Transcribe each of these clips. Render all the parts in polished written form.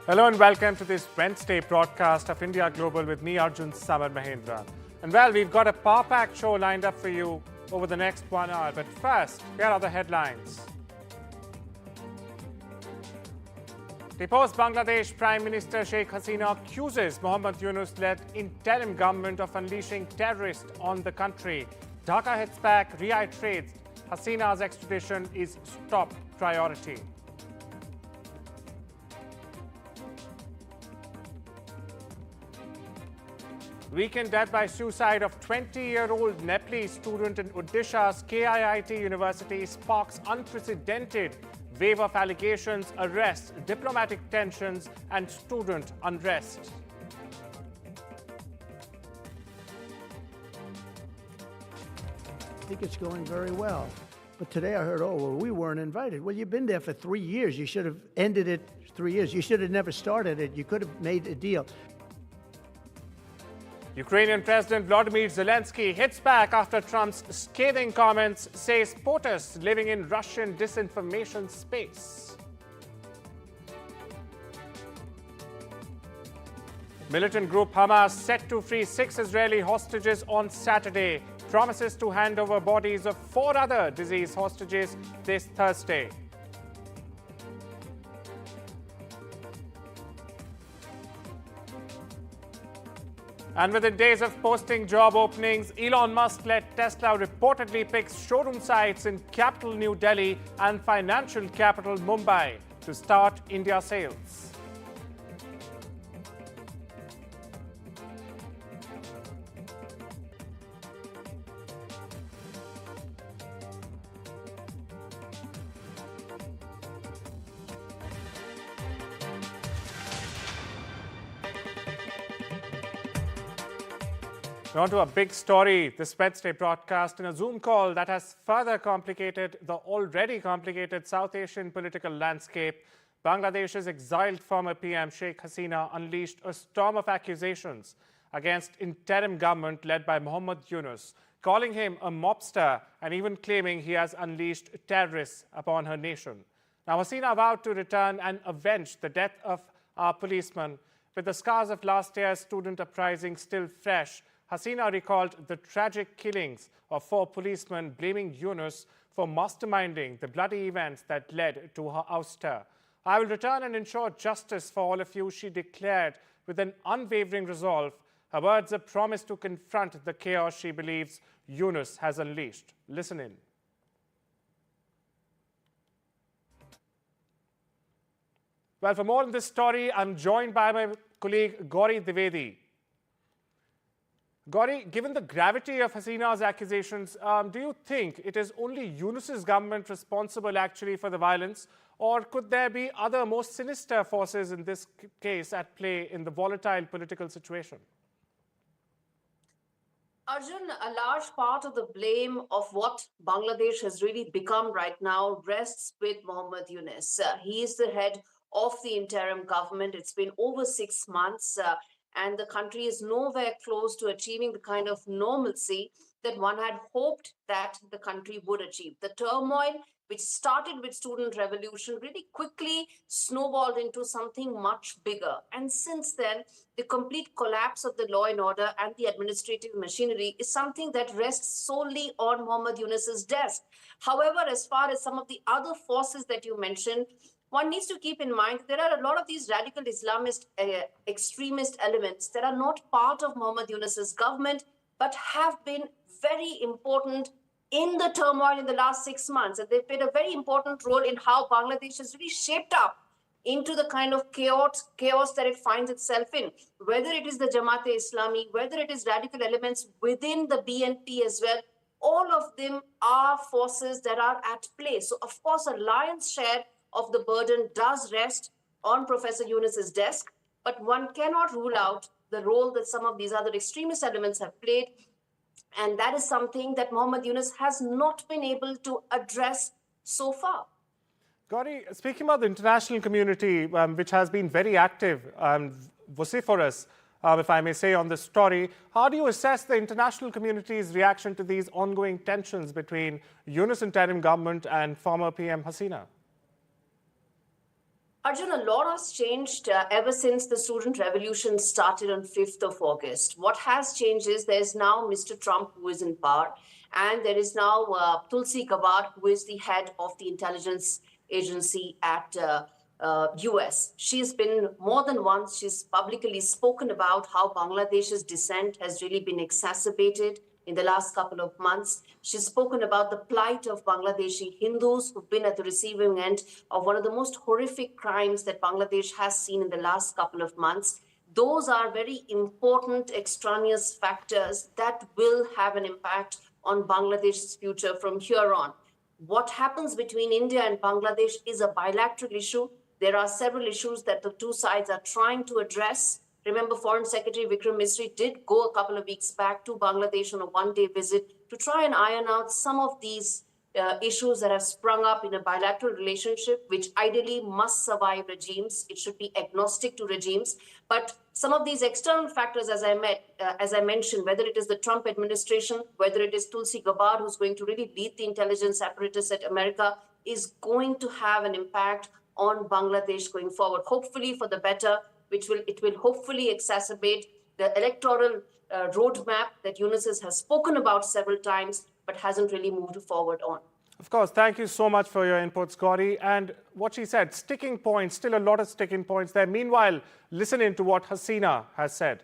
Hello and welcome to this Wednesday broadcast of India Global with me, Arjun Samar Mahendra. And well, we've got a power-packed show lined up for you over the next 1 hour. But first, here are the headlines. Deposed Bangladesh Prime Minister Sheikh Hasina accuses Muhammad Yunus-led interim government of unleashing terrorists on the country. Dhaka hits back, reiterates Hasina's extradition is top priority. Weakened death by suicide of 20-year-old Nepalese student in Odisha's KIIT University sparks unprecedented wave of allegations, arrests, diplomatic tensions, and student unrest. I think it's going very well. But today I heard, oh, well, we weren't invited. Well, you've been there for 3 years. You should have ended it 3 years. You should have never started it. You could have made a deal. Ukrainian President Volodymyr Zelensky hits back after Trump's scathing comments, says POTUS living in Russian disinformation space. Militant group Hamas set to free 6 Israeli hostages on Saturday, promises to hand over bodies of 4 other deceased hostages this Thursday. And within days of posting job openings, Elon Musk-led Tesla reportedly picks showroom sites in capital New Delhi and financial capital Mumbai to start India sales. On to a big story this Wednesday broadcast in a Zoom call that has further complicated the already complicated South Asian political landscape. Bangladesh's exiled former PM Sheikh Hasina unleashed a storm of accusations against interim government led by Muhammad Yunus, calling him a mobster and even claiming he has unleashed terrorists upon her nation. Now, Hasina vowed to return and avenge the death of our policeman. With the scars of last year's student uprising still fresh, Hasina recalled the tragic killings of 4 policemen, blaming Yunus for masterminding the bloody events that led to her ouster. I will return and ensure justice for all of you, she declared with an unwavering resolve. Her words a promise to confront the chaos she believes Yunus has unleashed. Listen in. Well, for more on this story, I'm joined by my colleague Gauri Dwivedi. Gauri, given the gravity of Hasina's accusations, do you think it is only Yunus's government responsible actually for the violence, or could there be other more sinister forces in this case at play in the volatile political situation? Arjun, a large part of the blame of what Bangladesh has really become right now rests with Muhammad Yunus. He is the head of the interim government. It's been over 6 months. And the country is nowhere close to achieving the kind of normalcy that one had hoped that the country would achieve. The turmoil, which started with student revolution, really quickly snowballed into something much bigger. And since then, the complete collapse of the law and order and the administrative machinery is something that rests solely on Muhammad Yunus's desk. However, as far as some of the other forces that you mentioned, one needs to keep in mind there are a lot of these radical Islamist extremist elements that are not part of Muhammad Yunus's government, but have been very important in the turmoil in the last 6 months. And they've played a very important role in how Bangladesh has really shaped up into the kind of chaos that it finds itself in. Whether it is the Jamaat-e-Islami, whether it is radical elements within the BNP as well, all of them are forces that are at play. So, of course, a lion's share of the burden does rest on Professor Yunus's desk, but one cannot rule out the role that some of these other extremist elements have played, and that is something that Muhammad Yunus has not been able to address so far. Gauri, speaking about the international community, which has been very active and vociferous, if I may say, on this story, how do you assess the international community's reaction to these ongoing tensions between Yunus interim government and former PM Hasina? Arjun, a lot has changed ever since the student revolution started on 5th of August. What has changed is there's now Mr. Trump who is in power, and there is now Tulsi Gabbard, who is the head of the intelligence agency at US. She's been more than once, she's publicly spoken about how Bangladesh's dissent has really been exacerbated in the last couple of months. She's spoken about the plight of Bangladeshi Hindus who've been at the receiving end of one of the most horrific crimes that Bangladesh has seen in the last couple of months. Those are very important extraneous factors that will have an impact on Bangladesh's future from here on. What happens between India and Bangladesh is a bilateral issue. There are several issues that the two sides are trying to address. Remember, Foreign Secretary Vikram Misri did go a couple of weeks back to Bangladesh on a one-day visit to try and iron out some of these issues that have sprung up in a bilateral relationship, which ideally must survive regimes. It should be agnostic to regimes. But some of these external factors, as I mentioned, whether it is the Trump administration, whether it is Tulsi Gabbard, who's going to really lead the intelligence apparatus at America, is going to have an impact on Bangladesh going forward, hopefully for the better, it will hopefully exacerbate the electoral roadmap that Yunus has spoken about several times, but hasn't really moved forward on. Of course, thank you so much for your inputs, Gauri. And what she said, sticking points, still a lot of sticking points there. Meanwhile, listening to what Hasina has said.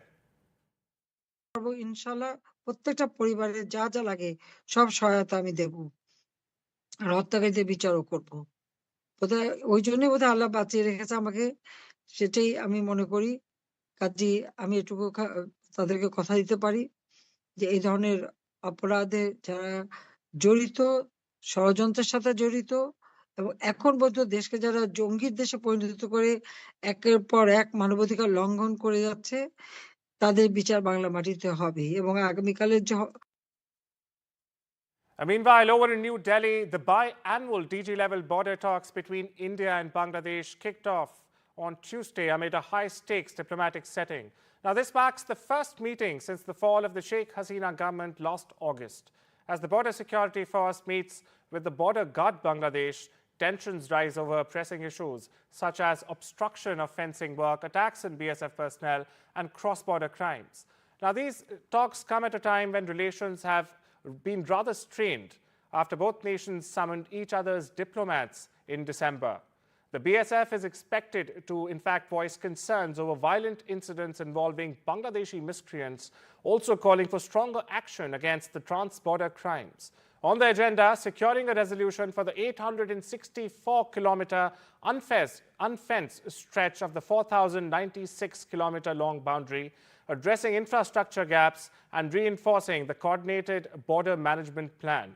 ইনশাআল্লাহ প্রত্যেকটা পরিবারের যা যা লাগে সব সহায়তা আমি দেব আর হত্যাকারীদের বিচারও করব বোধহয় ওই জন্যই বোধহয় আল্লাহ বাঁচিয়ে রেখেছে আমাকে সেটাই আমি মনে করি কাজেই আমি এটুকু তাদেরকে কথা দিতে পারি যে এই ধরনের অপরাধে যারা জড়িত ষড়যন্ত্রের সাথে জড়িত এবং এখন পর্যন্ত দেশকে যারা জঙ্গির দেশে পরিণত করে একের পর এক মানবাধিকার লঙ্ঘন করে যাচ্ছে তাদের বিচার বাংলা মাটিতে হবে এবং আগামীকালের যে Meanwhile, over in New Delhi, the biannual DG-level border talks between India and Bangladesh kicked off on Tuesday amid a high-stakes diplomatic setting. Now, this marks the first meeting since the fall of the Sheikh Hasina government last August. As the border security force meets with the border guard Bangladesh, tensions rise over pressing issues such as obstruction of fencing work, attacks on BSF personnel, and cross-border crimes. Now, these talks come at a time when relations have been rather strained after both nations summoned each other's diplomats in December. The BSF is expected to, in fact, voice concerns over violent incidents involving Bangladeshi miscreants, also calling for stronger action against the trans-border crimes. On the agenda, securing a resolution for the 864-kilometer unfenced stretch of the 4,096-kilometer long boundary, addressing infrastructure gaps and reinforcing the coordinated border management plan.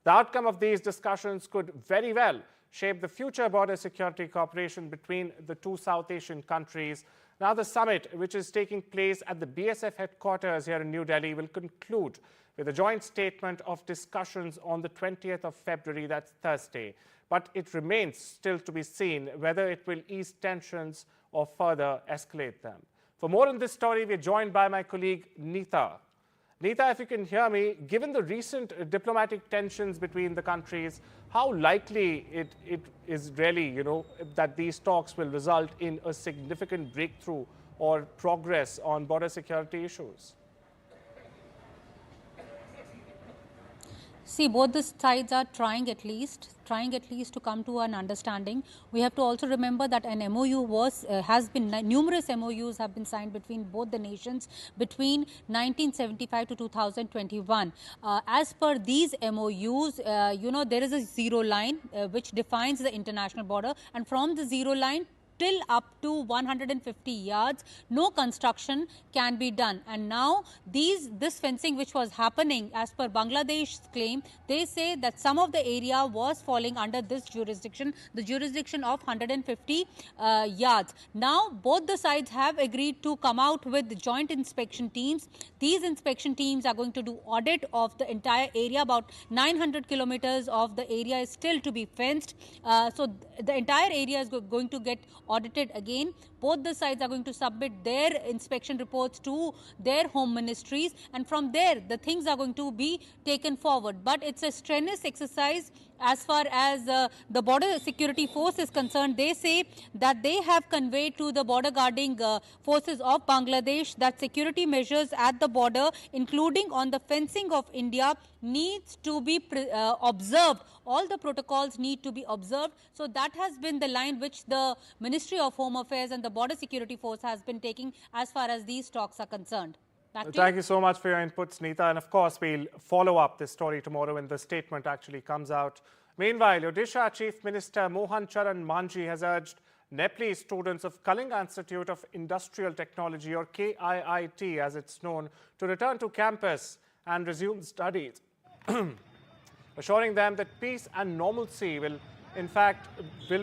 The outcome of these discussions could very well shape the future border security cooperation between the two South Asian countries. Now, the summit, which is taking place at the BSF headquarters here in New Delhi, will conclude with a joint statement of discussions on the 20th of February, that's Thursday. But it remains still to be seen whether it will ease tensions or further escalate them. For more on this story, we're joined by my colleague Neeta. Neeta, if you can hear me, given the recent diplomatic tensions between the countries, how likely it is really, that these talks will result in a significant breakthrough or progress on border security issues? See, both the sides are trying at least to come to an understanding. We have to also remember that an MOU numerous MOUs have been signed between both the nations between 1975 to 2021. As per these MOUs, there is a zero line which defines the international border, and from the zero line till up to 150 yards, no construction can be done. And now this fencing which was happening, as per Bangladesh's claim, they say that some of the area was falling under this jurisdiction, the jurisdiction of 150 yards. Now both the sides have agreed to come out with joint inspection teams. These inspection teams are going to do audit of the entire area. About 900 kilometers of the area is still to be fenced. So the entire area is going to get audited again. Both the sides are going to submit their inspection reports to their home ministries, and from there the things are going to be taken forward. But it's a strenuous exercise as far as the border security force is concerned. They say that they have conveyed to the border guarding forces of Bangladesh that security measures at the border, including on the fencing of India, needs to be observed. All the protocols need to be observed. So that has been the line which the Ministry of Home Affairs and the Border Security Force has been taking as far as these talks are concerned. Thank you so much for your inputs, Neeta. And of course, we'll follow up this story tomorrow when the statement actually comes out. Meanwhile, Odisha Chief Minister Mohan Charan Manji has urged Nepalese students of Kalinga Institute of Industrial Technology, or KIIT as it's known, to return to campus and resume studies, assuring them that peace and normalcy will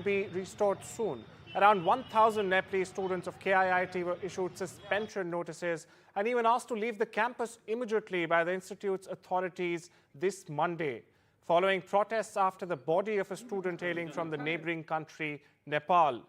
be restored soon. Around 1,000 Nepalese students of KIIT were issued suspension notices and even asked to leave the campus immediately by the institute's authorities this Monday, following protests after the body of a student hailing from the neighboring country, Nepal,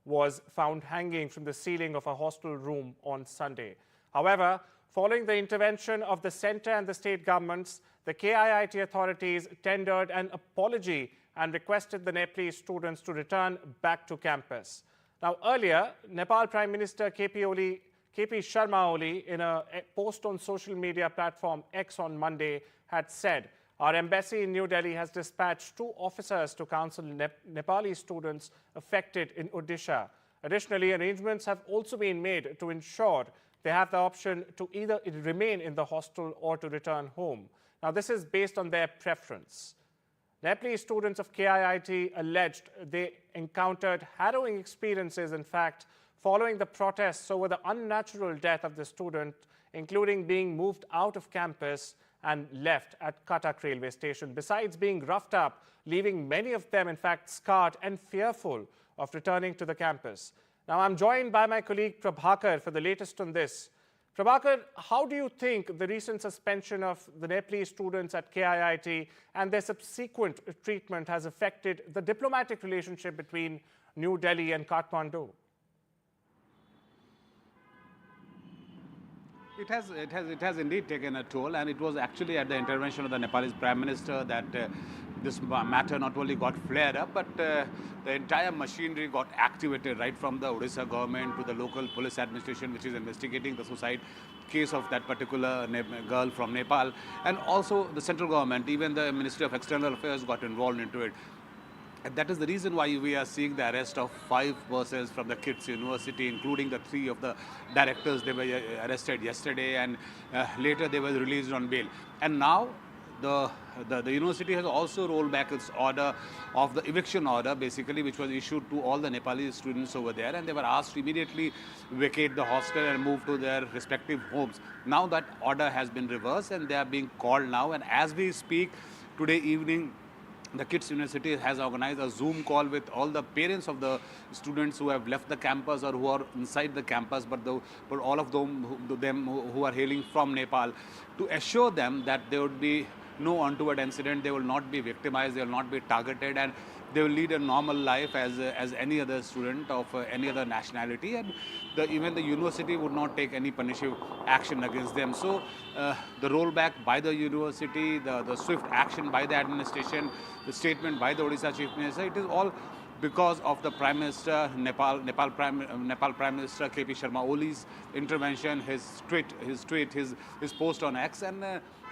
was found hanging from the ceiling of a hostel room on Sunday. However, following the intervention of the centre and the state governments, the KIIT authorities tendered an apology and requested the Nepalese students to return back to campus. Now, earlier, Nepal Prime Minister KP Sharma Oli, in a post on social media platform X on Monday, had said, "Our embassy in New Delhi has dispatched 2 officers to counsel Nepali students affected in Odisha. Additionally, arrangements have also been made to ensure they have the option to either remain in the hostel or to return home." Now, this is based on their preference. Nepalese students of KIIT alleged they encountered harrowing experiences, in fact, following the protests over the unnatural death of the student, including being moved out of campus and left at Cuttack railway station, besides being roughed up, leaving many of them, in fact, scarred and fearful of returning to the campus. Now, I'm joined by my colleague Prabhakar for the latest on this. Prabhakar, how do you think the recent suspension of the Nepalese students at KIIT and their subsequent treatment has affected the diplomatic relationship between New Delhi and Kathmandu? It has indeed taken a toll, and it was actually at the intervention of the Nepalese Prime Minister that this matter not only got flared up, but the entire machinery got activated, right from the Odisha government to the local police administration, which is investigating the suicide case of that particular girl from Nepal, and also the central government. Even the Ministry of External Affairs got involved into it. And that is the reason why we are seeing the arrest of 5 persons from the KIIT University, including the 3 of the directors. They were arrested yesterday, and later they were released on bail. And now the university has also rolled back its order of the eviction order, basically, which was issued to all the Nepali students over there, and they were asked to immediately vacate the hostel and move to their respective homes. Now that order has been reversed, and they are being called now. And as we speak, today evening, the KIIT University has organized a Zoom call with all the parents of the students who have left the campus or who are inside the campus, but all of them who are hailing from Nepal, to assure them that there would be no untoward incident, they will not be victimized, they will not be targeted, and they will lead a normal life as any other student of any other nationality, and even the university would not take any punitive action against them. So the rollback by the university, the swift action by the administration, the statement by the Odisha Chief Minister, it is all because of the Prime Minister, Nepal Prime Minister KP Sharma Oli's intervention, his post on X, and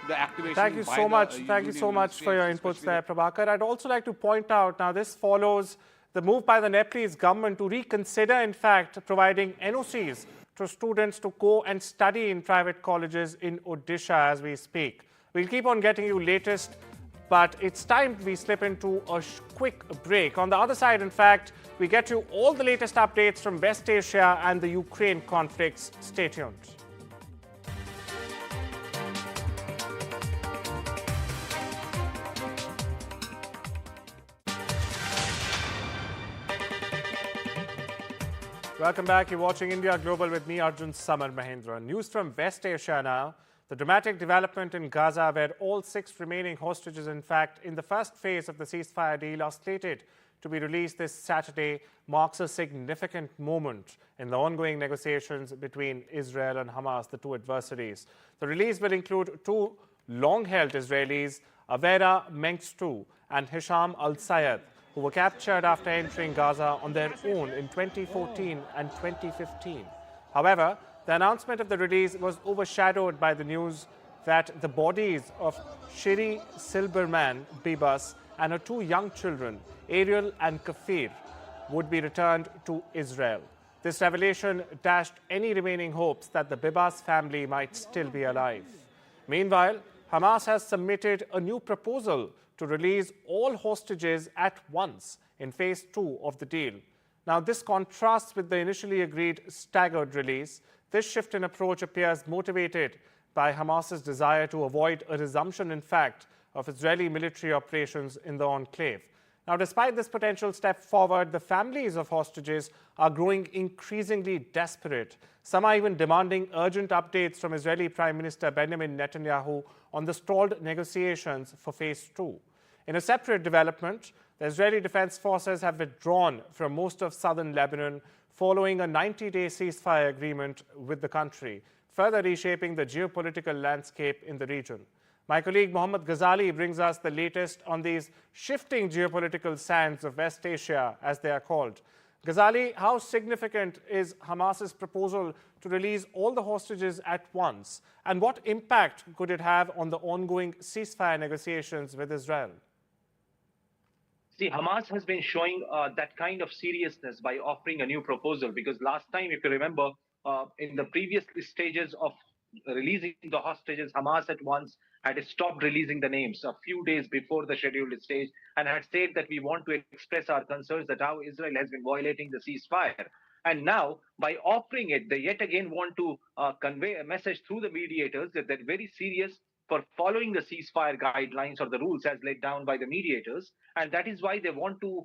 the activation. Thank you so much. Thank you so much for your inputs there, Prabhakar. I'd also like to point out, now this follows the move by the Nepalese government to reconsider, in fact, providing NOCs to students to go and study in private colleges in Odisha as we speak. We'll keep on getting you latest, but it's time we slip into a quick break. On the other side, in fact, we get you all the latest updates from West Asia and the Ukraine conflicts. Stay tuned. Welcome back. You're watching India Global with me, Arjun Samar Mahendra. News from West Asia now. The dramatic development in Gaza, where all 6 remaining hostages, in fact, in the first phase of the ceasefire deal, are slated to be released this Saturday, marks a significant moment in the ongoing negotiations between Israel and Hamas, the two adversaries. The release will include 2 long-held Israelis, Avera Mengstu and Hisham al-Sayed, who were captured after entering Gaza on their own in 2014 and 2015. However, the announcement of the release was overshadowed by the news that the bodies of Shiri Silberman Bibas and her 2 young children, Ariel and Kafir, would be returned to Israel. This revelation dashed any remaining hopes that the Bibas family might still be alive. Meanwhile, Hamas has submitted a new proposal to release all hostages at once in phase 2 of the deal. Now, this contrasts with the initially agreed staggered release. This shift in approach appears motivated by Hamas's desire to avoid a resumption, in fact, of Israeli military operations in the enclave. Now, despite this potential step forward, the families of hostages are growing increasingly desperate. Some are even demanding urgent updates from Israeli Prime Minister Benjamin Netanyahu on the stalled negotiations for phase 2. In a separate development, the Israeli Defense Forces have withdrawn from most of southern Lebanon following a 90-day ceasefire agreement with the country, further reshaping the geopolitical landscape in the region. My colleague Mohammad Ghazali brings us the latest on these shifting geopolitical sands of West Asia, as they are called. Ghazali, how significant is Hamas's proposal to release all the hostages at once? And what impact could it have on the ongoing ceasefire negotiations with Israel? See, Hamas has been showing that kind of seriousness by offering a new proposal, because last time, if you remember, in the previous stages of releasing the hostages, Hamas at once had stopped releasing the names a few days before the scheduled stage and had said that we want to express our concerns that how Israel has been violating the ceasefire. And now, by offering it, they yet again want to convey a message through the mediators that they're very serious for following the ceasefire guidelines or the rules as laid down by the mediators. And that is why they want to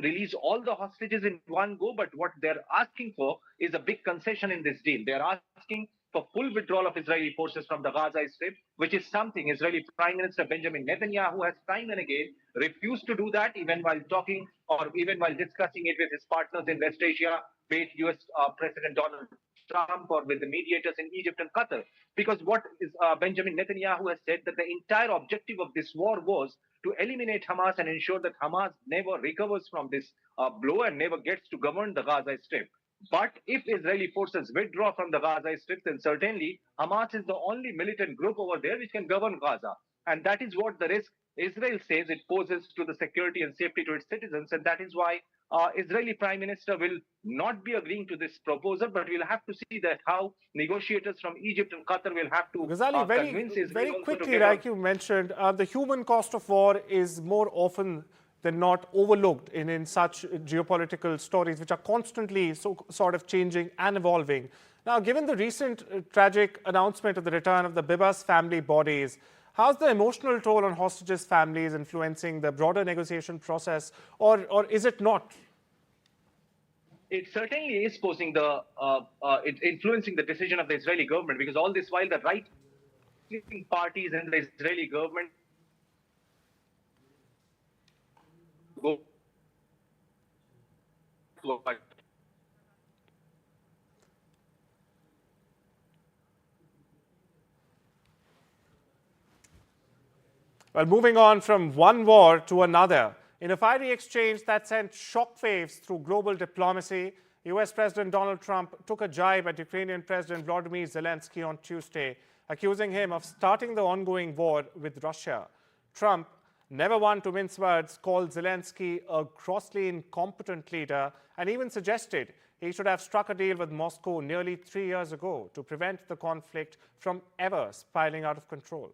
release all the hostages in one go. But what they're asking for is a big concession in this deal. They're asking for full withdrawal of Israeli forces from the Gaza Strip, which is something Israeli Prime Minister Benjamin Netanyahu has time and again refused to do that, even while talking or even while discussing it with his partners in West Asia, be it US President Donald Trump or with the mediators in Egypt and Qatar. Because what is Benjamin Netanyahu has said that the entire objective of this war was to eliminate Hamas and ensure that Hamas never recovers from this blow and never gets to govern the Gaza Strip. But if Israeli forces withdraw from the Gaza Strip, then certainly Hamas is the only militant group over there which can govern Gaza. And that is what the risk Israel says it poses to the security and safety to its citizens. And that is why Israeli Prime Minister will not be agreeing to this proposal, but we'll have to see that how negotiators from Egypt and Qatar will have to Ghazali, convince Israel very also quickly, to like you mentioned, the human cost of war is more often than not overlooked in such geopolitical stories, which are constantly sort of changing and evolving. Now, given the recent tragic announcement of the return of the Bibas family bodies, how's the emotional toll on hostages' families influencing the broader negotiation process, or is it not? It certainly is posing influencing the decision of the Israeli government, because all this while the right-wing parties in the Israeli government go. Well, moving on from one war to another, in a fiery exchange that sent shockwaves through global diplomacy, US President Donald Trump took a jibe at Ukrainian President Volodymyr Zelensky on Tuesday, accusing him of starting the ongoing war with Russia. Trump, never one to mince words, called Zelensky a grossly incompetent leader and even suggested he should have struck a deal with Moscow nearly 3 years ago to prevent the conflict from ever spiraling out of control.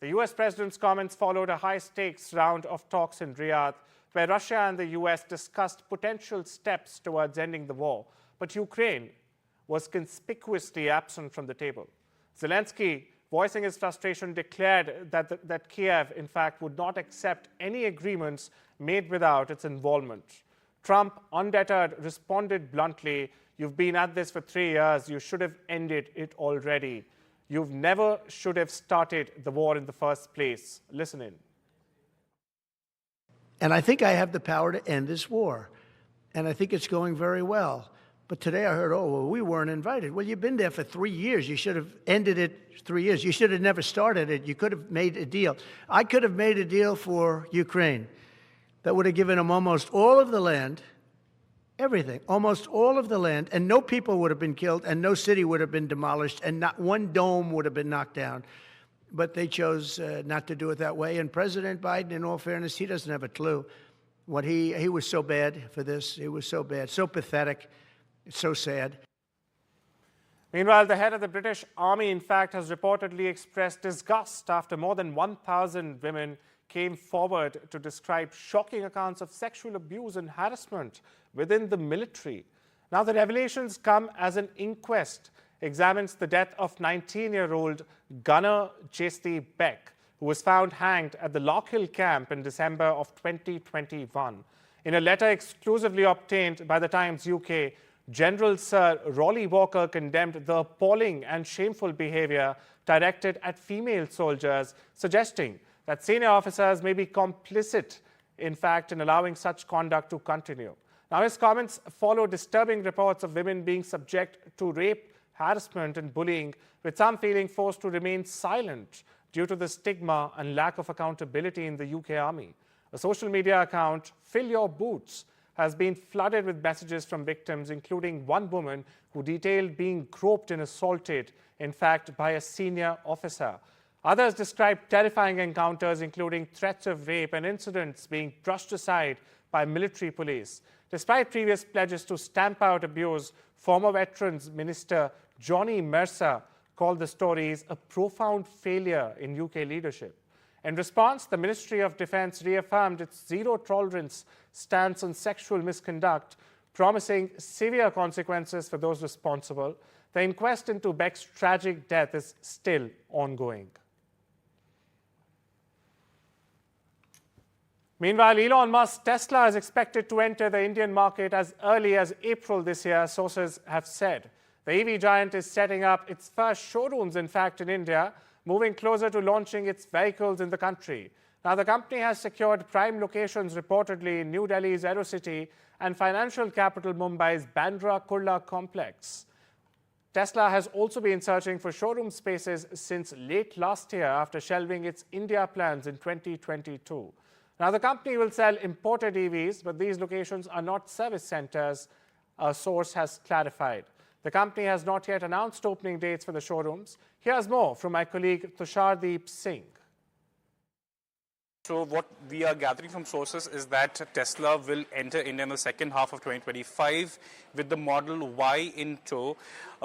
The US president's comments followed a high-stakes round of talks in Riyadh, where Russia and the US discussed potential steps towards ending the war, but Ukraine was conspicuously absent from the table. Zelensky, voicing his frustration, declared that Kiev, in fact, would not accept any agreements made without its involvement. Trump, undeterred, responded bluntly, "You've been at this for 3 years. You should have ended it already." "You never should have started the war in the first place." Listen in. And I think I have the power to end this war. And I think it's going very well. But today I heard, oh, well, we weren't invited. Well, you've been there for 3 years. You should have ended it 3 years. You should have never started it. You could have made a deal. I could have made a deal for Ukraine that would have given them almost all of the land, everything, almost all of the land, and no people would have been killed, and no city would have been demolished, and not one dome would have been knocked down. But they chose not to do it that way. And President Biden, in all fairness, he doesn't have a clue. What he was so bad for this. He was so bad, so pathetic, so sad. Meanwhile, the head of the British Army, in fact, has reportedly expressed disgust after more than 1,000 women came forward to describe shocking accounts of sexual abuse and harassment within the military. Now, the revelations come as an inquest examines the death of 19-year-old gunner J.C. Beck, who was found hanged at the Lock Hill camp in December of 2021. In a letter exclusively obtained by the Times UK, General Sir Rolly Walker condemned the appalling and shameful behaviour directed at female soldiers, suggesting that senior officers may be complicit, in fact, in allowing such conduct to continue. Now, his comments follow disturbing reports of women being subject to rape, harassment and bullying, with some feeling forced to remain silent due to the stigma and lack of accountability in the UK Army. A social media account, Fill Your Boots, has been flooded with messages from victims, including one woman who detailed being groped and assaulted, in fact, by a senior officer. Others described terrifying encounters, including threats of rape and incidents being brushed aside by military police. Despite previous pledges to stamp out abuse, former Veterans Minister Johnny Mercer called the stories a profound failure in UK leadership. In response, the Ministry of Defence reaffirmed its zero-tolerance stance on sexual misconduct, promising severe consequences for those responsible. The inquest into Beck's tragic death is still ongoing. Meanwhile, Elon Musk's Tesla is expected to enter the Indian market as early as April this year, sources have said. The EV giant is setting up its first showrooms, in fact, in India, moving closer to launching its vehicles in the country. Now, the company has secured prime locations reportedly in New Delhi's Aerocity and financial capital Mumbai's Bandra Kurla complex. Tesla has also been searching for showroom spaces since late last year after shelving its India plans in 2022. Now, the company will sell imported EVs, but these locations are not service centers, a source has clarified. The company has not yet announced opening dates for the showrooms. Here's more from my colleague Tushardeep Singh. So what we are gathering from sources is that Tesla will enter India in the second half of 2025 with the Model Y in tow,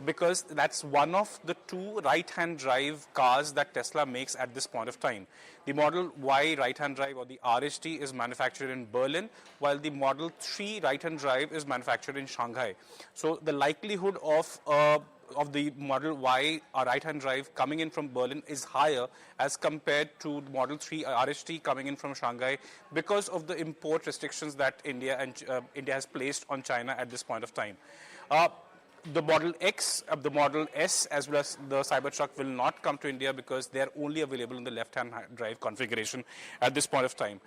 because that's one of the two right-hand drive cars that Tesla makes at this point of time. The Model Y right-hand drive, or the RHD, is manufactured in Berlin, while the Model 3 right-hand drive is manufactured in Shanghai. So the likelihood of the Model Y right-hand drive coming in from Berlin is higher as compared to the Model 3 RHD coming in from Shanghai, because of the import restrictions that India has placed on China at this point of time. The Model X, the Model S, as well as the Cybertruck will not come to India because they are only available in the left-hand drive configuration at this point of time.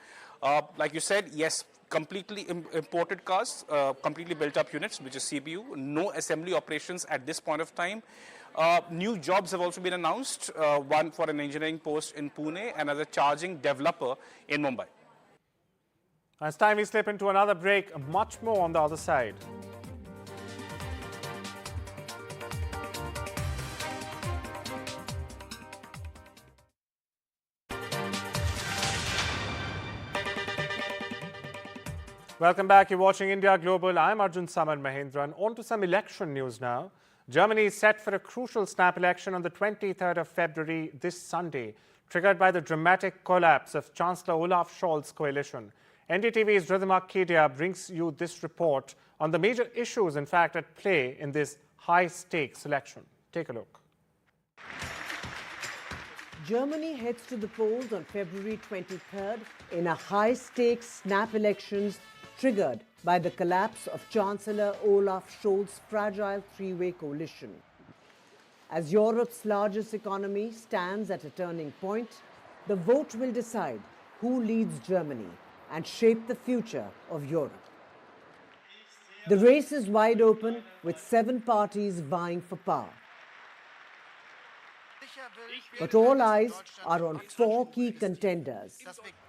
Like you said, yes, completely imported cars, completely built-up units, which is CPU, no assembly operations at this point of time. New jobs have also been announced, one for an engineering post in Pune and as a charging developer in Mumbai. It's time we slip into another break, much more on the other side. Welcome back. You're watching India Global. I'm Arjun Samar Mahendran. On to some election news now. Germany is set for a crucial snap election on the 23rd of February, this Sunday, triggered by the dramatic collapse of Chancellor Olaf Scholz's coalition. NDTV's Ridhima Kedia brings you this report on the major issues, in fact, at play in this high-stakes election. Take a look. Germany heads to the polls on February 23rd in a high-stakes snap elections triggered by the collapse of Chancellor Olaf Scholz's fragile three-way coalition. As Europe's largest economy stands at a turning point, the vote will decide who leads Germany and shape the future of Europe. The race is wide open, with 7 parties vying for power. But all eyes are on 4 key contenders: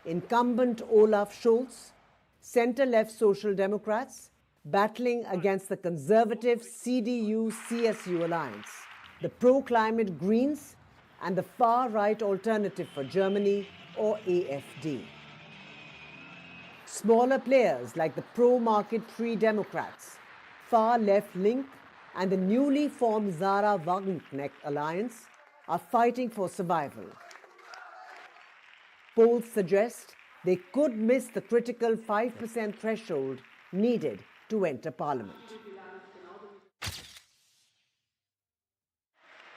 incumbent Olaf Scholz, centre-left Social Democrats battling against the conservative CDU-CSU alliance, the pro-climate Greens, and the far-right Alternative for Germany, or AfD. Smaller players like the pro-market Free Democrats, far-left Link, and the newly formed Sarah-Wagenknecht alliance are fighting for survival. Polls suggest they could miss the critical 5% threshold needed to enter parliament.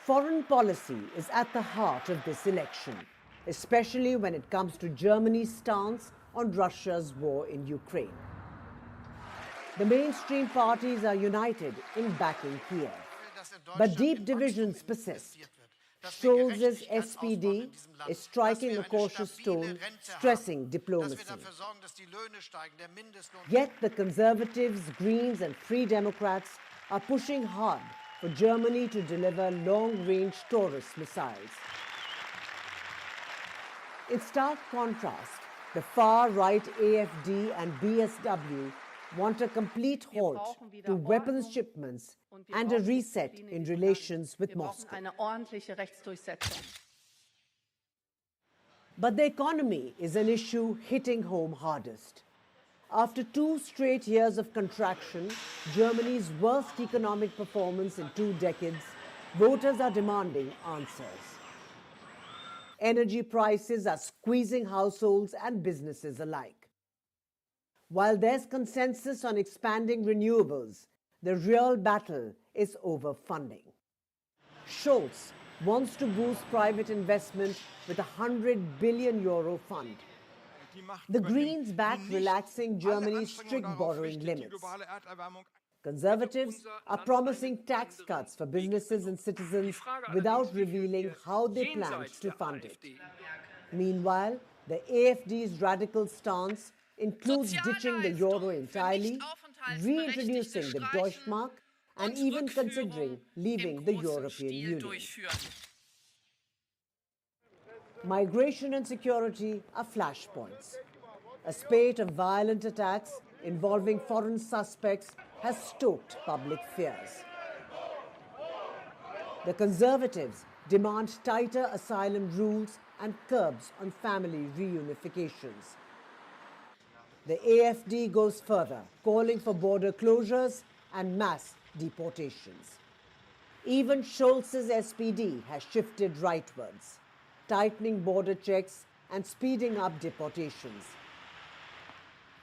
Foreign policy is at the heart of this election, especially when it comes to Germany's stance on Russia's war in Ukraine. The mainstream parties are united in backing Kiev, but deep divisions persist. Scholz's SPD is striking a cautious tone, stressing diplomacy. Yet the Conservatives, Greens and Free Democrats are pushing hard for Germany to deliver long-range Taurus missiles. In stark contrast, the far-right AfD and BSW want a complete halt to weapons shipments and a reset in relations with Moscow. But the economy is an issue hitting home hardest. After 2 straight years of contraction, Germany's worst economic performance in 2 decades, voters are demanding answers. Energy prices are squeezing households and businesses alike. While there's consensus on expanding renewables, the real battle is over funding. Scholz wants to boost private investment with a €100 billion fund. The Greens back relaxing Germany's strict borrowing limits. Conservatives are promising tax cuts for businesses and citizens without revealing how they plan to fund it. Meanwhile, the AfD's radical stance includes ditching the euro entirely, reintroducing the Deutschmark, and even considering leaving the European Union. Migration and security are flashpoints. A spate of violent attacks involving foreign suspects has stoked public fears. The Conservatives demand tighter asylum rules and curbs on family reunifications. The AfD goes further, calling for border closures and mass deportations. Even Scholz's SPD has shifted rightwards, tightening border checks and speeding up deportations.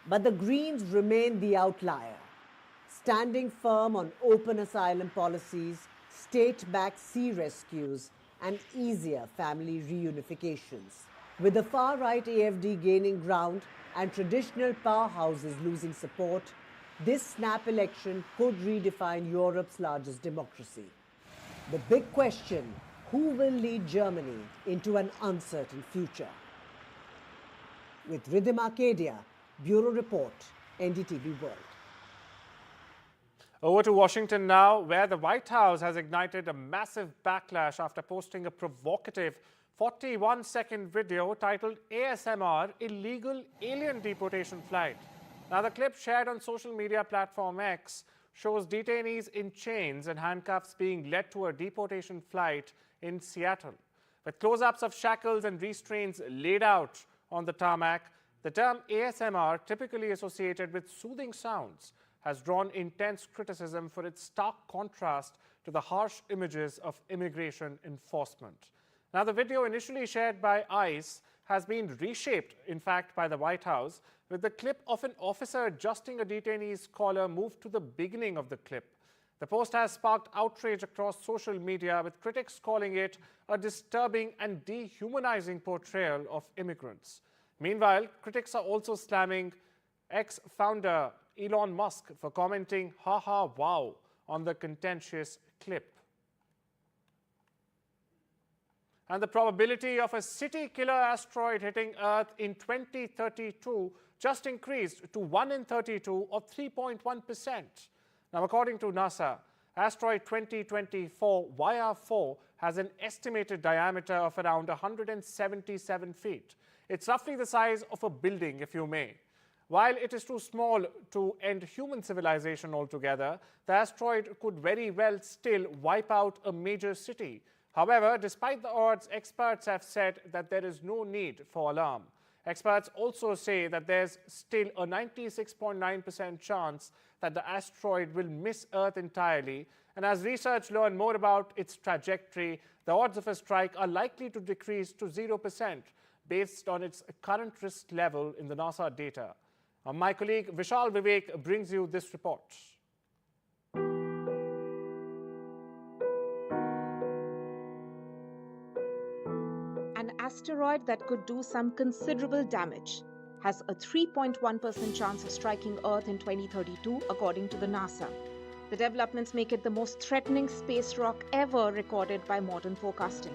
But the Greens remain the outlier, standing firm on open asylum policies, state-backed sea rescues, and easier family reunifications. With the far-right AfD gaining ground and traditional powerhouses losing support, this snap election could redefine Europe's largest democracy. The big question: who will lead Germany into an uncertain future? With Rhythm Arcadia, Bureau Report, NDTV World. Over to Washington now, where the White House has ignited a massive backlash after posting a provocative 41-second video titled ASMR Illegal Alien Deportation Flight. Now, the clip shared on social media platform X shows detainees in chains and handcuffs being led to a deportation flight in Seattle. With close-ups of shackles and restraints laid out on the tarmac, the term ASMR, typically associated with soothing sounds, has drawn intense criticism for its stark contrast to the harsh images of immigration enforcement. Now, the video initially shared by ICE has been reshaped, in fact, by the White House, with the clip of an officer adjusting a detainee's collar moved to the beginning of the clip. The post has sparked outrage across social media, with critics calling it a disturbing and dehumanizing portrayal of immigrants. Meanwhile, critics are also slamming ex-founder Elon Musk for commenting "haha wow" on the contentious clip. And the probability of a city-killer asteroid hitting Earth in 2032 just increased to 1 in 32 or 3.1%. Now, according to NASA, asteroid 2024 YR4 has an estimated diameter of around 177 feet. It's roughly the size of a building, if you may. While it is too small to end human civilization altogether, the asteroid could very well still wipe out a major city. However, despite the odds, experts have said that there is no need for alarm. Experts also say that there's still a 96.9% chance that the asteroid will miss Earth entirely. And as research learn more about its trajectory, the odds of a strike are likely to decrease to 0% based on its current risk level in the NASA data. My colleague Vishal Vivek brings you this report. An asteroid that could do some considerable damage has a 3.1% chance of striking Earth in 2032, according to the NASA. The developments make it the most threatening space rock ever recorded by modern forecasting.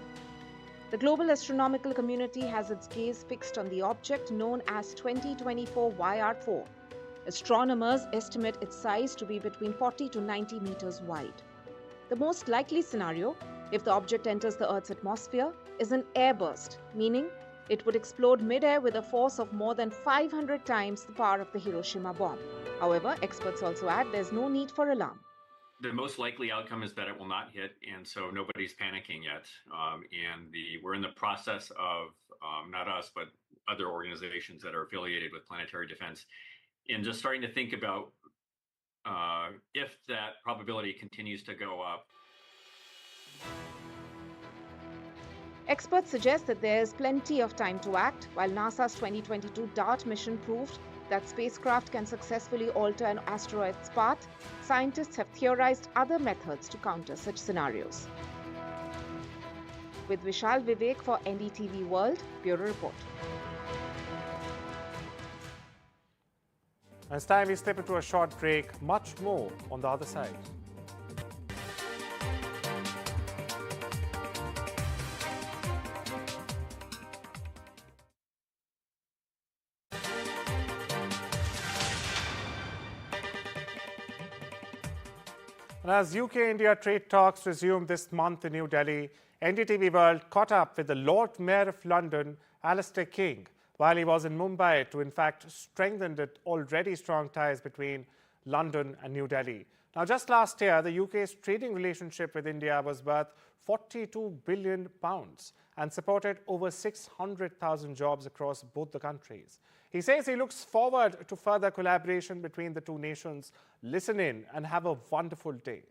The global astronomical community has its gaze fixed on the object known as 2024 YR4. Astronomers estimate its size to be between 40 to 90 meters wide. The most likely scenario, if the object enters the Earth's atmosphere, is an airburst, meaning it would explode mid-air with a force of more than 500 times the power of the Hiroshima bomb. However, experts also add there's no need for alarm. The most likely outcome is that it will not hit, and so nobody's panicking yet. We're in the process of, not us, but other organizations that are affiliated with planetary defense, and just starting to think about if that probability continues to go up. Experts suggest that there is plenty of time to act. While NASA's 2022 DART mission proved that spacecraft can successfully alter an asteroid's path, scientists have theorized other methods to counter such scenarios. With Vishal Vivek for NDTV World, Bureau Report. It's time we step into a short break. Much more on the other side. And as UK-India trade talks resume this month in New Delhi, NDTV World caught up with the Lord Mayor of London, Alistair King, while he was in Mumbai to in fact strengthen the already strong ties between London and New Delhi. Now, just last year, the UK's trading relationship with India was worth £42 billion and supported over 600,000 jobs across both the countries. He says he looks forward to further collaboration between the two nations. Listen in and have a wonderful day.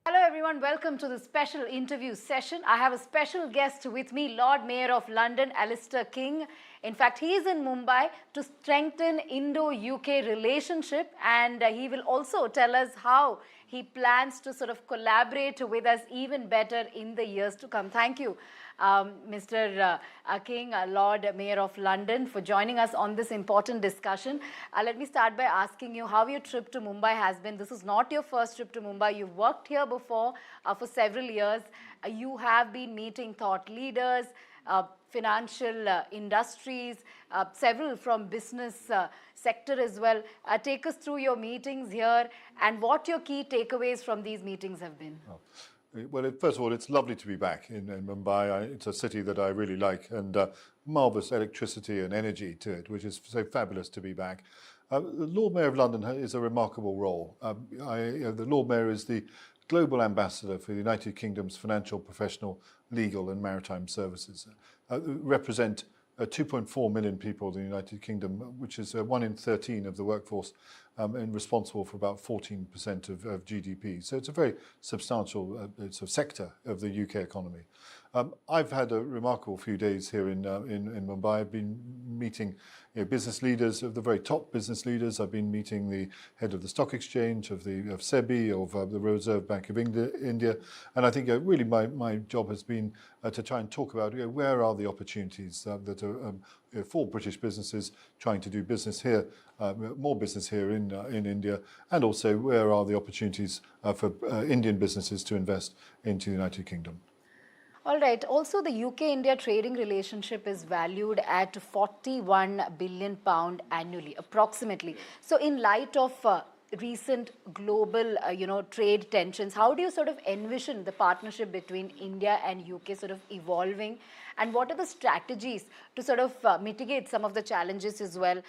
Hello everyone, welcome to the special interview session. I have a special guest with me, Lord Mayor of London, Alistair King. In fact, he is in Mumbai to strengthen Indo-UK relationship, and he will also tell us how he plans to sort of collaborate with us even better in the years to come. Thank you, Mr. King, Lord Mayor of London, for joining us on this important discussion. Let me start by asking you how your trip to Mumbai has been. This is not your first trip to Mumbai. You've worked here before for several years. You have been meeting thought leaders, financial industries, several from business sector as well. Take us through your meetings here and what your key takeaways from these meetings have been. Well, first of all, it's lovely to be back in Mumbai. It's a city that I really like, and marvellous electricity and energy to it, which is so fabulous to be back. The Lord Mayor of London is a remarkable role. The Lord Mayor is the global ambassador for the United Kingdom's financial, professional, legal and maritime services. Represent 2.4 million people in the United Kingdom, which is 1 in 13 of the workforce, and responsible for about 14% of GDP. So it's a very substantial sector of the UK economy. I've had a remarkable few days here in Mumbai. I've been meeting business leaders, of the very top business leaders. I've been meeting the head of the stock exchange, of SEBI, of the Reserve Bank of India. And I think really my job has been to try and talk about where are the opportunities that are for British businesses trying to do business here, more business here in India, and also where are the opportunities for Indian businesses to invest into the United Kingdom. All right. Also, the UK-India trading relationship is valued at £41 billion annually, approximately. So, in light of recent global, trade tensions, how do you sort of envision the partnership between India and UK sort of evolving? And what are the strategies to sort of mitigate some of the challenges as well?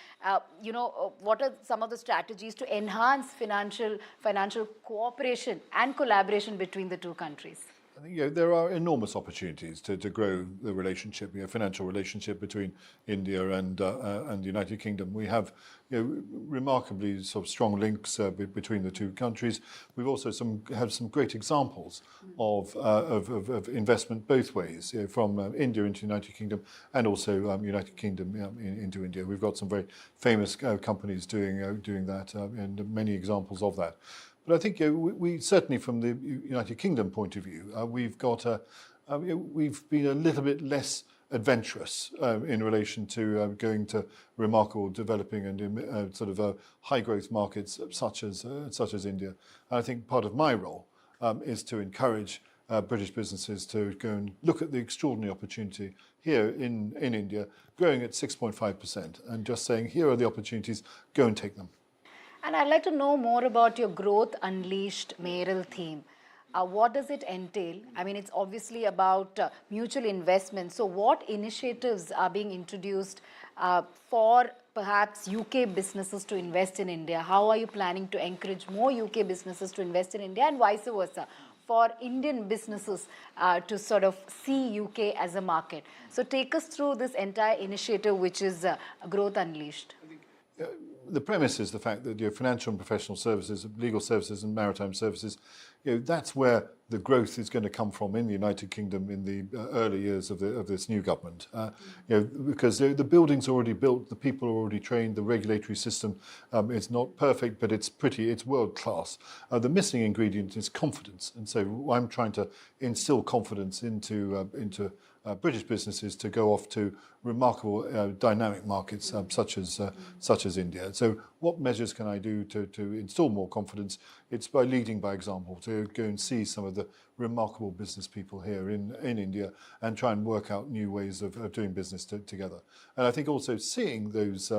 What are some of the strategies to enhance financial cooperation and collaboration between the two countries? I think there are enormous opportunities to grow the relationship, financial relationship between India and the United Kingdom. We have remarkably sort of strong links between the two countries. We've also have some great examples of investment both ways, from India into the United Kingdom and also United Kingdom into India. We've got some very famous companies doing that, and many examples of that. But I think we certainly, from the United Kingdom point of view, we've been a little bit less adventurous in relation to going to remarkable developing and sort of high growth markets such as India. And I think part of my role is to encourage British businesses to go and look at the extraordinary opportunity here in India, growing at 6.5%, and just saying, here are the opportunities, go and take them. And I'd like to know more about your Growth Unleashed mayoral theme. What does it entail? I mean, it's obviously about mutual investment. So what initiatives are being introduced for perhaps UK businesses to invest in India? How are you planning to encourage more UK businesses to invest in India, and vice versa, for Indian businesses to sort of see UK as a market? So take us through this entire initiative, which is Growth Unleashed. The premise is the fact that financial and professional services, legal services and maritime services, that's where the growth is going to come from in the United Kingdom in the early years of this new government. Because the buildings are already built, the people are already trained, the regulatory system is not perfect, but it's world class. The missing ingredient is confidence, and so I'm trying to instill confidence into British businesses to go off to remarkable dynamic markets such as India. So what measures can I do to install more confidence? It's by leading by example, to go and see some of the remarkable business people here in India and try and work out new ways of doing business together. And I think also seeing those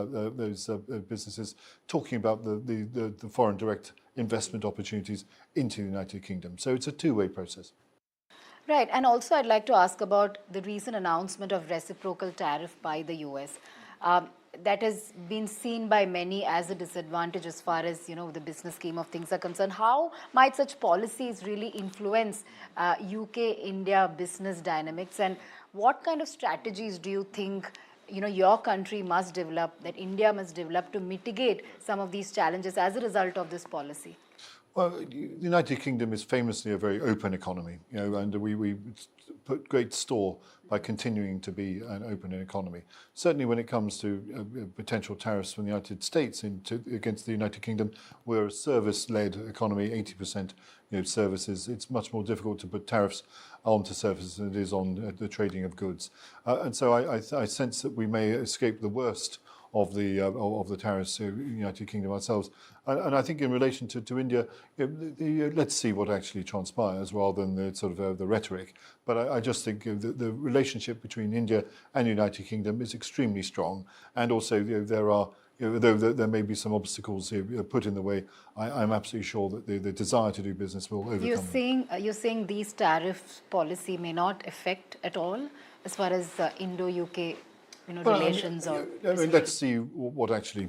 businesses talking about the foreign direct investment opportunities into the United Kingdom. So it's a two-way process. Right, and also I'd like to ask about the recent announcement of reciprocal tariff by the US. That has been seen by many as a disadvantage as far as the business scheme of things are concerned. How might such policies really influence UK-India business dynamics, and what kind of strategies do you think your country must develop, that India must develop, to mitigate some of these challenges as a result of this policy? Well, the United Kingdom is famously a very open economy, and we put great store by continuing to be an open economy. Certainly when it comes to potential tariffs from the United States against the United Kingdom, we're a service-led economy, 80% services. It's much more difficult to put tariffs onto services than it is on the trading of goods. And so I sense that we may escape the worst of the tariffs in the United Kingdom ourselves. And I think in relation to India, let's see what actually transpires rather than the sort of the rhetoric. But I just think the relationship between India and the United Kingdom is extremely strong. And also there are, though there may be some obstacles put in the way, I'm absolutely sure that the desire to do business will overcome. You're saying these tariff policy may not affect at all as far as Indo-UK relations? Let's see what actually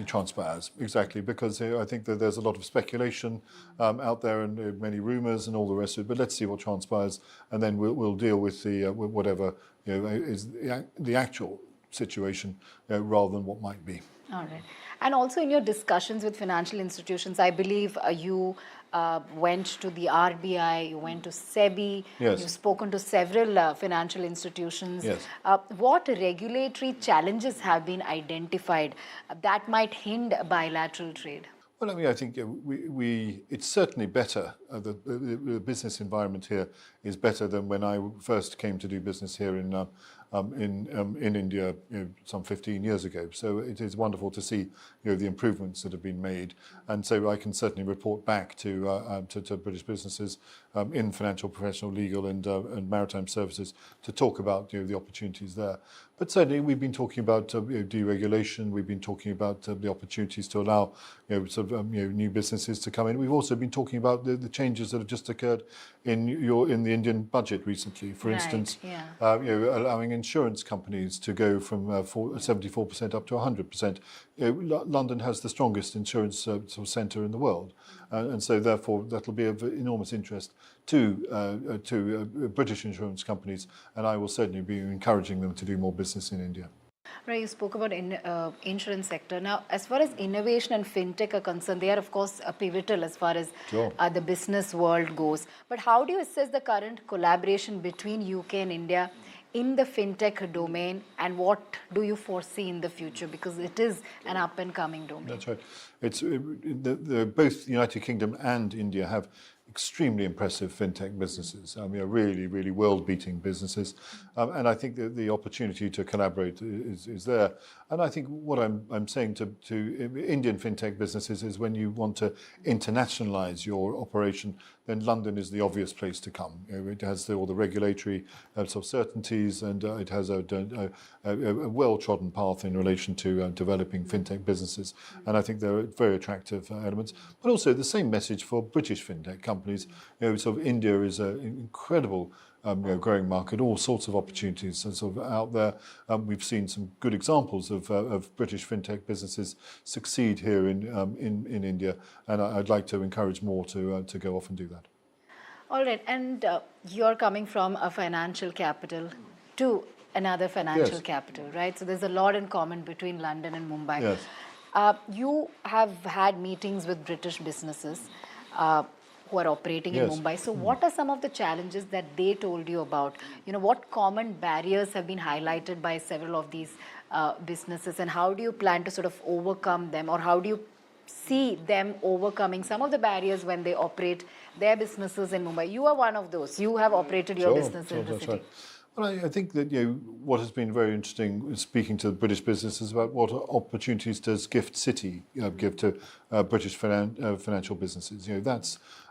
transpires exactly, because I think that there's a lot of speculation out there and many rumours and all the rest of it. But let's see what transpires, and then we'll deal with whatever is the actual situation rather than what might be. All right. And also in your discussions with financial institutions, I believe you went to the RBI, you went to SEBI, yes. You've spoken to several financial institutions. Yes. What regulatory challenges have been identified that might hinder bilateral trade? Well, I mean, I think it's certainly better. The business environment here is better than when I first came to do business here in in India some 15 years ago. So it is wonderful to see the improvements that have been made, and so I can certainly report back to British businesses in financial, professional, legal, and maritime services to talk about the opportunities there. But certainly we've been talking about deregulation. We've been talking about the opportunities to allow new businesses to come in. We've also been talking about the changes that have just occurred in the Indian budget recently. For instance, allowing insurance companies to go from 74% up to 100%. London has the strongest insurance centre in the world, and so therefore that'll be of enormous interest to British insurance companies, and I will certainly be encouraging them to do more business in India. Right, you spoke about insurance sector. Now, as far as innovation and fintech are concerned, they are of course pivotal as far as the business world goes. But how do you assess the current collaboration between UK and India in the fintech domain, and what do you foresee in the future? Because it is an up and coming domain. That's right. It's both the United Kingdom and India have extremely impressive fintech businesses. I mean, really, really world-beating businesses. And I think that the opportunity to collaborate is there. And I think what I'm saying to Indian fintech businesses is when you want to internationalize your operation, then London is the obvious place to come. It has all the regulatory certainties, and it has a well-trodden path in relation to developing fintech businesses. And I think there are very attractive elements. But also the same message for British fintech companies. India is an incredible growing market, all sorts of opportunities out there. We've seen some good examples of British fintech businesses succeed here in India, and I'd like to encourage more to go off and do that. All right, and you're coming from a financial capital to another financial capital, right? So there's a lot in common between London and Mumbai. Yes. You have had meetings with British businesses who are operating in Mumbai. So what are some of the challenges that they told you about? What common barriers have been highlighted by several of these businesses, and how do you plan to sort of overcome them, or how do you see them overcoming some of the barriers when they operate their businesses in Mumbai? You are one of those. You have operated your business in the city. Right. Well, I think that what has been very interesting is speaking to the British businesses about what opportunities does Gift City give to British financial businesses.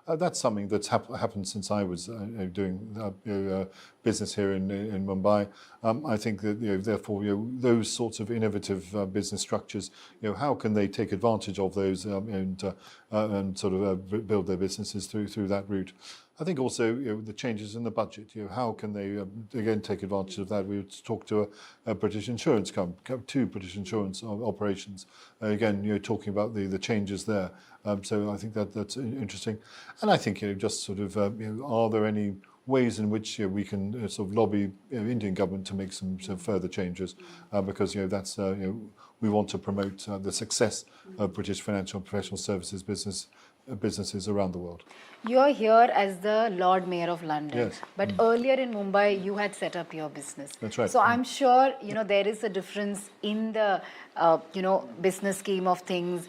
That's something that's happened since I was doing business here in Mumbai. I think that therefore those sorts of innovative business structures, how can they take advantage of those and sort of build their businesses through that route. I think also the changes in the budget. How can they again take advantage of that? We talked to a British insurance company, two British insurance operations. Again, talking about the changes there. So I think that's interesting. And I think just sort of are there any ways in which we can sort of lobby Indian government to make some further changes, because that's we want to promote the success of British financial and professional services businesses around the world. You're here as the Lord Mayor of London, but earlier in Mumbai you had set up your business. That's right. So I'm sure there is a difference in the business scheme of things,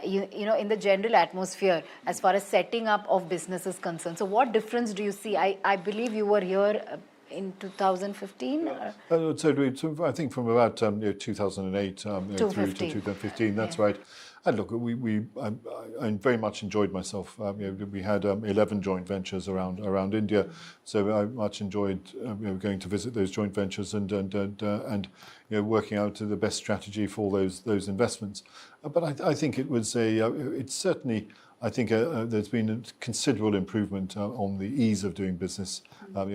in the general atmosphere as far as setting up of business is concerned. So what difference do you see? I believe you were here in 2015? So I think from about 2008 through to 2015, that's right. And look, I very much enjoyed myself. We had 11 joint ventures around India, so I much enjoyed going to visit those joint ventures and working out the best strategy for those investments. But I think it was it's certainly. I think there's been a considerable improvement on the ease of doing business.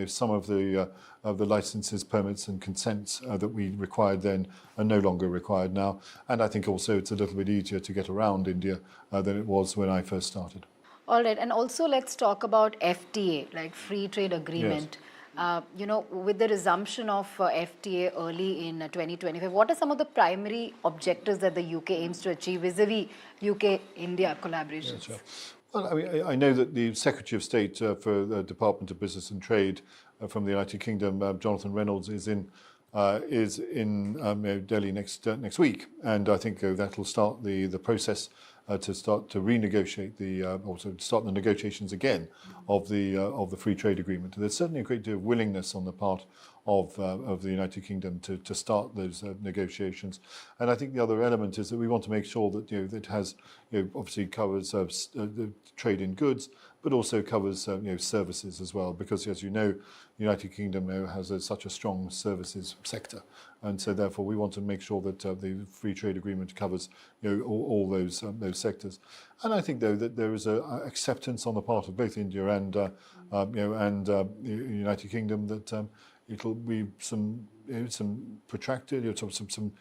Some of the licenses, permits and consents that we required then are no longer required now. And I think also it's a little bit easier to get around India than it was when I first started. All right. And also let's talk about FTA, like Free Trade Agreement. Yes. With the resumption of FTA early in 2025, what are some of the primary objectives that the UK aims to achieve vis-a-vis UK-India collaborations? Yes, sure. Well, I mean, I know that the Secretary of State for the Department of Business and Trade from the United Kingdom, Jonathan Reynolds, is in Delhi next week, and I think that will start the process to start to renegotiate or to start the negotiations again of the free trade agreement. There's certainly a great deal of willingness on the part of the United Kingdom to start those negotiations. And I think the other element is that we want to make sure that it has obviously covers the trade in goods, but also covers services as well, because as you know, the United Kingdom has such a strong services sector, and so therefore we want to make sure that the free trade agreement covers all those sectors. And I think though that there is a acceptance on the part of both India and the United Kingdom that it'll be some protracted, some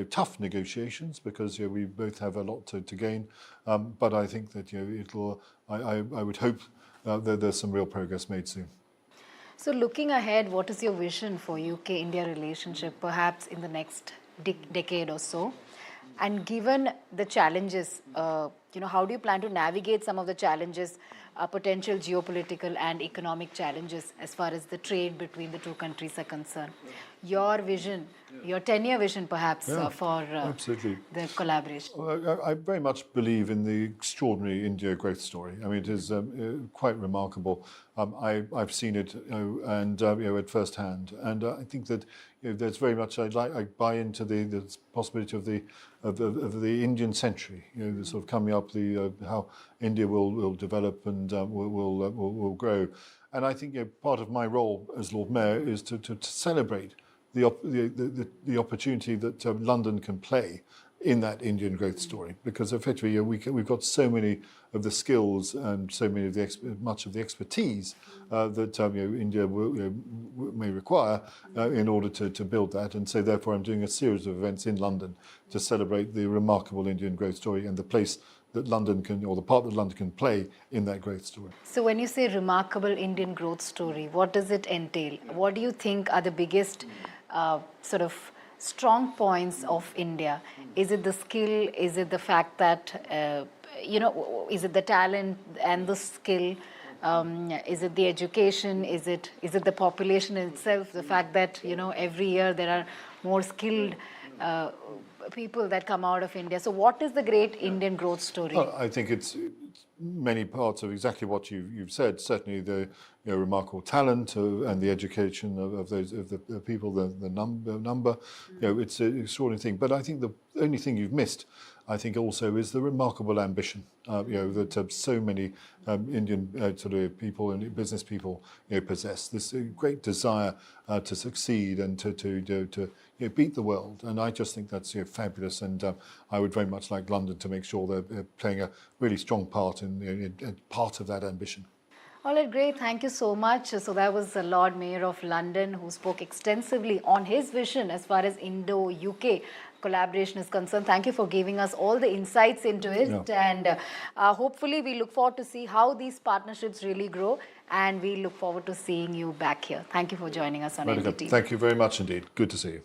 tough negotiations, because we both have a lot to gain. But I think that I would hope that there's some real progress made soon. So looking ahead, what is your vision for UK-India relationship, perhaps in the next decade or so? And given the challenges, how do you plan to navigate some of the challenges, potential geopolitical and economic challenges as far as the trade between the two countries are concerned? Your vision, your 10-year vision perhaps for the collaboration. I very much believe in the extraordinary India growth story. I mean, it is quite remarkable. I've seen it at first hand, and I think that there's very much I buy into the possibility of the Indian century. The sort of coming up, how India will develop and will grow. And I think part of my role as Lord Mayor is to celebrate the opportunity that London can play in that Indian growth story, because effectively we've got so many of the skills and so many of much of the expertise that India may require in order to build that. And so therefore I'm doing a series of events in London to celebrate the remarkable Indian growth story and the place that London can, or the part that London can play in that growth story. So when you say remarkable Indian growth story, what does it entail? What do you think are the biggest sort of strong points of India? Is it the skill? Is it the fact that, is it the talent and the skill? Is it the education? Is it the population itself? The fact that, every year there are more skilled people that come out of India. So what is the great Indian growth story? Well, I think it's many parts of exactly what you've said. Certainly the remarkable talent and the education of the people, the number. It's an extraordinary thing. But I think the only thing you've missed, I think, also is the remarkable ambition. That so many Indian sort of people and business people possess this great desire to succeed and to beat the world. And I just think that's fabulous. And I would very much like London to make sure they're playing a really strong part in part of that ambition. All right, great. Thank you so much. So that was the Lord Mayor of London, who spoke extensively on his vision as far as Indo-UK collaboration is concerned. Thank you for giving us all the insights into it. Yeah. And hopefully we look forward to see how these partnerships really grow. And we look forward to seeing you back here. Thank you for joining us on NDTV. Thank you very much indeed. Good to see you.